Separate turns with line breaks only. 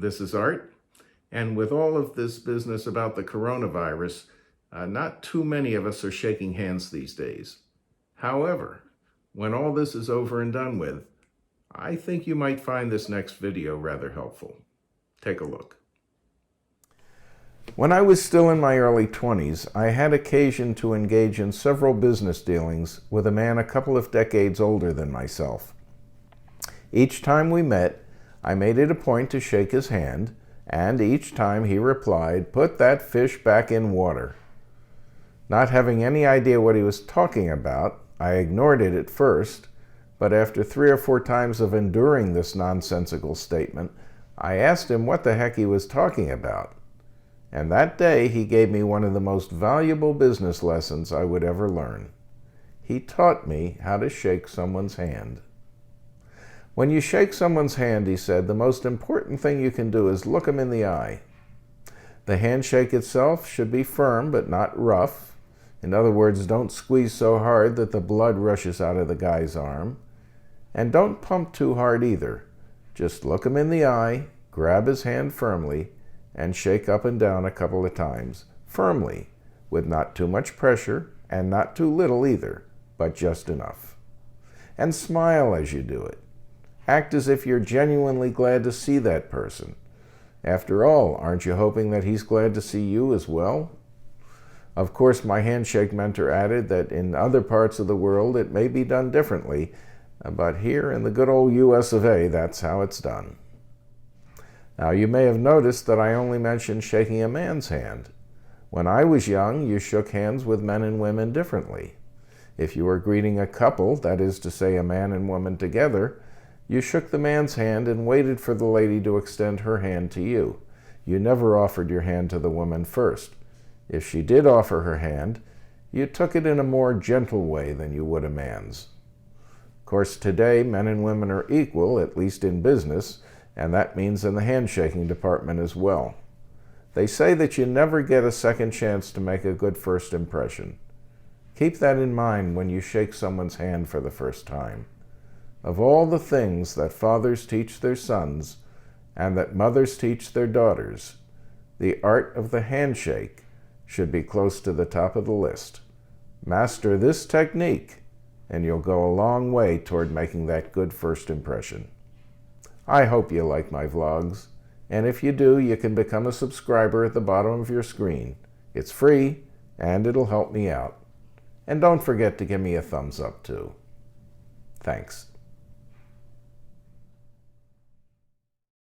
This is Art, and with all of this business about the coronavirus, not too many of us are shaking hands these days. However, when all this is over and done with, I think you might find this next video rather helpful. Take a look. When I was still in my early 20s, I had occasion to engage in several business dealings with a man a couple of decades older than myself. Each time we met, I made it a point to shake his hand, and each time he replied, "Put that fish back in water." Not having any idea what he was talking about, I ignored it at first, but after 3 or 4 times of enduring this nonsensical statement, I asked him what the heck he was talking about. And that day he gave me one of the most valuable business lessons I would ever learn. He taught me how to shake someone's hand. When you shake someone's hand, he said, the most important thing you can do is look them in the eye. The handshake itself should be firm but not rough. In other words, don't squeeze so hard that the blood rushes out of the guy's arm. And don't pump too hard either. Just look him in the eye, grab his hand firmly, and shake up and down a couple of times, firmly, with not too much pressure and not too little either, but just enough. And smile as you do it. Act as if you're genuinely glad to see that person. After all, aren't you hoping that he's glad to see you as well? Of course, my handshake mentor added that in other parts of the world it may be done differently, but here in the good old US of A, that's how it's done. Now, you may have noticed that I only mentioned shaking a man's hand. When I was young, you shook hands with men and women differently. If you were greeting a couple, that is to say a man and woman together, you shook the man's hand and waited for the lady to extend her hand to you. You never offered your hand to the woman first. If she did offer her hand, you took it in a more gentle way than you would a man's. Of course, today men and women are equal, at least in business, and that means in the handshaking department as well. They say that you never get a second chance to make a good first impression. Keep that in mind when you shake someone's hand for the first time. Of all the things that fathers teach their sons and that mothers teach their daughters, the art of the handshake should be close to the top of the list. Master this technique, and you'll go a long way toward making that good first impression. I hope you like my vlogs, and if you do, you can become a subscriber at the bottom of your screen. It's free, and it'll help me out. And don't forget to give me a thumbs up too. Thanks.